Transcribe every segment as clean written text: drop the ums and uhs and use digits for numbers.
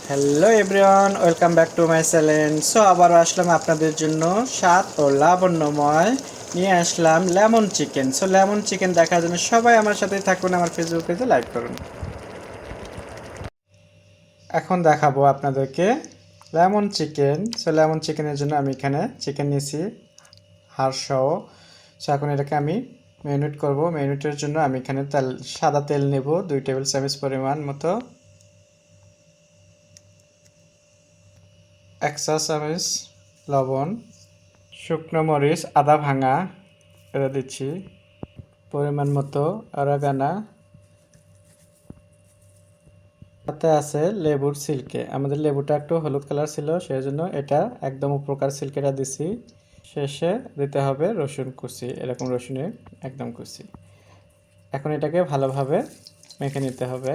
Hello everyone, welcome back to my channel. So আবারও আসলাম আপনাদের জন্য স্বাদ ও লাবণ্যময় নিয়ে আসলাম lemon chicken. So lemon chicken দেখার জন্য সবাই আমার সাথেই থাকুন, আমার ফেসবুক পেজে লাইক করুন। এখন দেখাবো আপনাদেরকে লেমন চিকেন। সো লেমন চিকেনের জন্য আমি এখানে চিকেন নিয়েছি হাড় সহ। সো এখন এটাকে আমি ম্যারিনেট করব। ম্যারিনেটের জন্য আমি এখানে সাদা তেল নেব 2 টেবিল চামচ পরিমাণ মতো, 1 চা চামচ লবণ, শুকনো মরিচ আদা ভাঙা এটা দিচ্ছি, পরিমাণ মতো অরেগানো, সাথে আছে লেবুর সিল্কে। আমাদের লেবুটা একটু হলুদ কালার ছিল, সেই জন্য এটা একদম উপকার সিল্কেটা দিছি। শেষে দিতে হবে রসুন কুচি, এরকম রসুনের একদম কুচি। এখন এটাকে ভালোভাবে মেখে নিতে হবে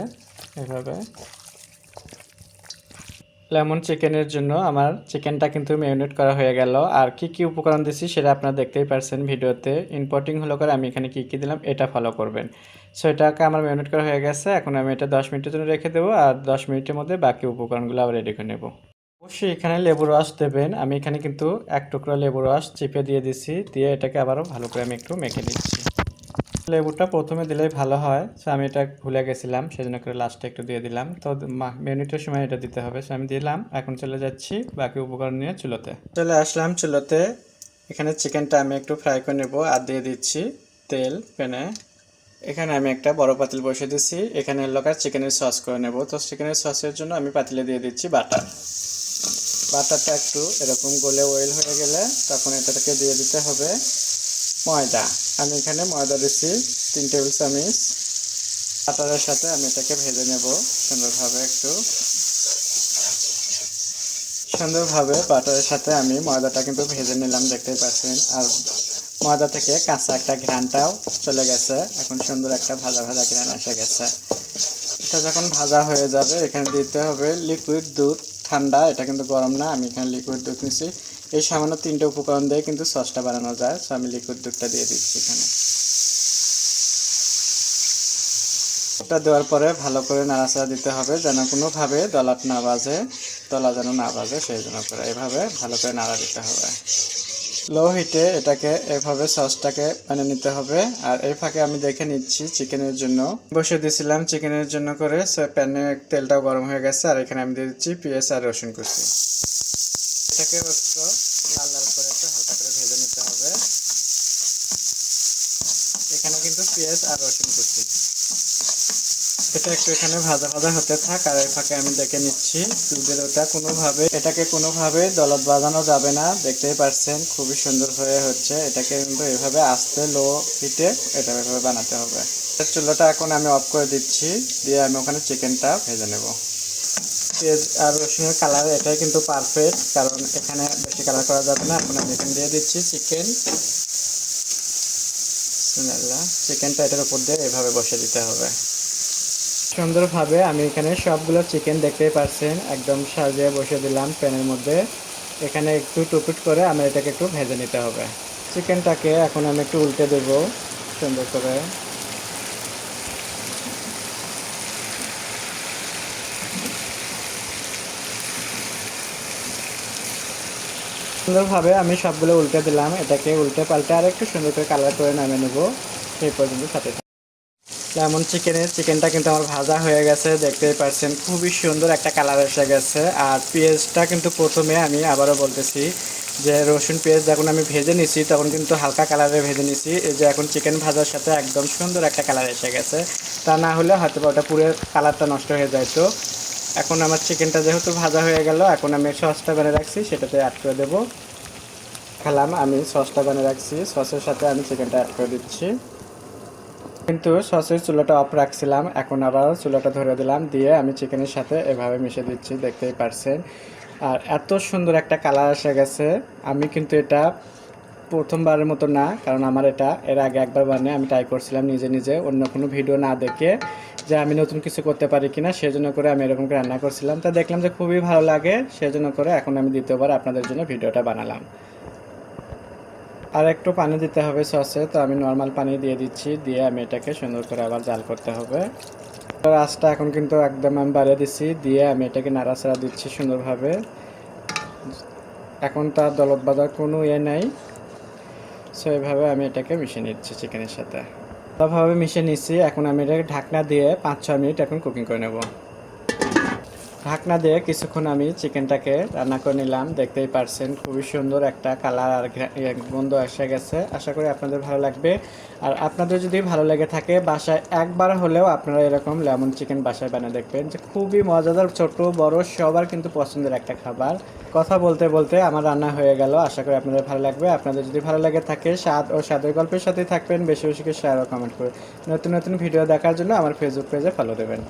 এভাবে। লেমন চিকেনের জন্য আমার চিকেনটা কিন্তু ম্যারিনেট করা হয়ে গেল। আর কি কি উপকরণ দিচ্ছি সেটা আপনারা দেখতেই পারছেন ভিডিওতে। ইম্পোর্টিং হলো করে আমি এখানে কি কি দিলাম এটা ফলো করবেন। সো এটাকে আমার ম্যারিনেট করা হয়ে গেছে। এখন আমি এটা 10 মিনিটের জন্য রেখে দেবো, আর 10 মিনিটের মধ্যে বাকি উপকরণগুলো আবার রেডি করে নেব। অবশ্যই এখানে লেবুর রস দেবেন। আমি এখানে কিন্তু এক টুকরো লেবুর রস চিপে দিয়ে দিছি, দিয়ে এটাকে আবারও ভালো করে আমি একটু মেখে দিচ্ছি। লেবুটা প্রথমে দিলেই ভালো হয়। সো আমি এটা ভুলে গেছিলাম, সেজন্য করে লাস্টে একটু দিয়ে দিলাম। তো মিনিটের সময় এটা দিতে হবে। সো আমি দিলাম। এখন চলে যাচ্ছি বাকি উপকরণ নিয়ে চুলোতে। চলে আসলাম চুলোতে। এখানে চিকেনটা আমি একটু ফ্রাই করে নেব আর দিয়ে দিচ্ছি তেল প্যানে। এখানে আমি একটা বড় পাতিল বসিয়ে দিচ্ছি। এখানে লোকার চিকেনের সস করে নেব। তো চিকেনের সসের জন্য আমি পাতিলে দিয়ে দিচ্ছি বাটার। বাটারটা একটু এরকম গলে অয়েল হয়ে গেলে তখন এটাকে দিয়ে দিতে হবে ময়দা। আমি এখানে ময়দা দিচ্ছি 3 টেবিল চামচ। বাটারের সাথে আমি এটাকে ভেজে নেব সুন্দরভাবে। বাটারের সাথে আমি ময়দাটা কিন্তু ভেজে নিলাম, দেখতেই পাচ্ছেন। আর ময়দা থেকে কাঁচা একটা ঘ্রাণটাও চলে গেছে। এখন সুন্দর একটা ভাজা ভাজা ঘ্রাণ এসে গেছে। এটা যখন ভাজা হয়ে যাবে এখানে দিতে হবে লিকুইড দুধ। ঠান্ডা, এটা কিন্তু গরম না। আমি এখানে লিকুইড দুধ নিচ্ছি। এই সামান্য 3টে উপকরণ দিয়ে কিন্তু সসটা বানানো যায়। সো আমি লিকুইড দুধটা দিয়ে দিচ্ছি এখানে। এটা দেওয়ার পরে ভালো করে নাড়াচাড়া দিতে হবে যেন কোনোভাবে দলা যেন না বাজে, সেই জন্য করে এভাবে ভালো করে নাড়া দিতে হবে। লো হিটে এটাকে এভাবে সসটাকে মানে নিতে হবে। আর এই ফাঁকে আমি দেখে নিচ্ছি চিকেনের জন্য বসে দিয়েছিলাম চিকেনের জন্য করে। প্যানে তেলটাও গরম হয়ে গেছে। আর এখানে আমি দিয়ে দিচ্ছি পেঁয়াজ আর রসুন কুচি। এটাকে একটু লাল লাল করে একটু হালকা করে ভেজে নিতে হবে। এখানে কিন্তু পেঁয়াজ আর রসুন কুচি, এটা একটু এখানে ভাজা ভাজা হতে থাক। আর এই ফাঁকে আমি দেখে নিচ্ছি দুধের ওটা এটাকে কোনোভাবে দলত বাজানো যাবে না। দেখতেই পাচ্ছেন খুবই সুন্দর হয়ে হচ্ছে। এটাকে কিন্তু এভাবে আস্তে লো হিটে এটা এভাবে বানাতে হবে। চুলাটা এখন আমি অফ করে দিচ্ছি, দিয়ে আমি ওখানে চিকেনটা ভেজে নেব। পেঁয়াজ আর রসুনের কালার এটাই কিন্তু পারফেক্ট, কারণ এখানে বেশি কালার করা যাবে না। এখন আমি এখানে দিয়ে দিচ্ছি চিকেনটা এটার উপর দিয়ে এভাবে বসে দিতে হবে সুন্দরভাবে। আমি এখানে সবগুলো চিকেন দেখতেই পাচ্ছেন একদম সাজিয়ে বসে দিলাম প্যানের মধ্যে। এখানে একটু টুকুট করে আমার এটাকে একটু ভেজে নিতে হবে। চিকেনটাকে এখন আমি একটু উল্টে দেব সুন্দর করে। সুন্দরভাবে আমি সবগুলো উল্টে দিলাম। এটাকে উল্টে পাল্টে আর একটু সুন্দর করে কালার করে নামিয়ে নেব। সেই পর্যন্ত সাথে লেমন চিকেনটা কিন্তু আমার ভাজা হয়ে গেছে, দেখতেই পাচ্ছেন খুবই সুন্দর একটা কালার এসে গেছে। আর পেঁয়াজটা কিন্তু প্রথমে আমি আবারও বলতেছি যে রসুন পেঁয়াজ যখন আমি ভেজে নিছি তখন কিন্তু হালকা কালারে ভেজে নিছি। এই যে এখন চিকেন ভাজার সাথে একদম সুন্দর একটা কালার এসে গেছে। তা না হলে হয়তো ওটা পুরো কালারটা নষ্ট হয়ে যায়। তো এখন আমার চিকেনটা যেহেতু ভাজা হয়ে গেল, এখন আমি সসটা বানিয়ে রাখছি সেটাতে অ্যাড করে দেবো। আমি সসটা বানিয়ে রাখছি, সসের সাথে আমি চিকেনটা অ্যাড করে দিচ্ছি। কিন্তু সসের চুলাটা অফ রাখছিলাম, এখন আবার চুলাটা ধরে দিলাম, দিয়ে আমি চিকেনের সাথে এভাবে মিশিয়ে দিচ্ছি, দেখতেই পারছেন। আর এত সুন্দর একটা কালার এসে গেছে। আমি কিন্তু এটা প্রথমবারের মতো না, কারণ আমার এটা এর আগে একবার বানিয়ে আমি ট্রাই করছিলাম নিজে নিজে অন্য কোনো ভিডিও না দেখে, যে আমি নতুন কিছু করতে পারি কিনা, সেজন্য করে আমি এরকম করে রান্না করছিলাম। তা দেখলাম যে খুবই ভালো লাগে, সেজন্য করে এখন আমি দ্বিতীয়বার আপনাদের জন্য ভিডিওটা বানালাম। আর একটু পানি দিতে হবে সসে, তো আমি নর্মাল পানি দিয়ে দিচ্ছি, দিয়ে আমি এটাকে সুন্দর করে আবার জাল করতে হবে। তো আঁচটা এখন কিন্তু একদম আমি বাড়িয়ে দিচ্ছি, দিয়ে আমি এটাকে নাড়াচাড়া দিচ্ছি সুন্দরভাবে। এখন তার দলত বাঁধার কোনো ইয়ে নাই। সো এভাবে আমি এটাকে মিশিয়ে নিচ্ছি চিকেনের সাথে, ভালোভাবে মিশিয়ে নিচ্ছি। এখন আমি এটাকে ঢাকনা দিয়ে 5-6 মিনিট এখন কুকিং করে নেব। ঢাকনা দিয়ে কিছুক্ষণ আমি চিকেনটাকে রান্না করে নিলাম। দেখতেই পারছেন খুবই সুন্দর একটা কালার আর গন্ধ এসে গেছে। আশা করি আপনাদের ভালো লাগবে। আর আপনাদের যদি ভালো লেগে থাকে বাসায় একবার হলেও আপনারা এরকম লেমন চিকেন বাসায় বানিয়ে দেখবেন, যে খুবই মজাদার, ছোট বড় সবার কিন্তু পছন্দের একটা খাবার। কথা বলতে বলতে আমার রান্না হয়ে গেল। আশা করি আপনাদের ভালো লাগবে। আপনাদের যদি ভালো লেগে থাকে স্বাদ ও স্বাদের গল্পের সাথেই থাকবেন। বেশি বেশি করে শেয়ার ও কমেন্ট করে নতুন নতুন ভিডিও দেখার জন্য আমার ফেসবুক পেজে ফলো দেবেন।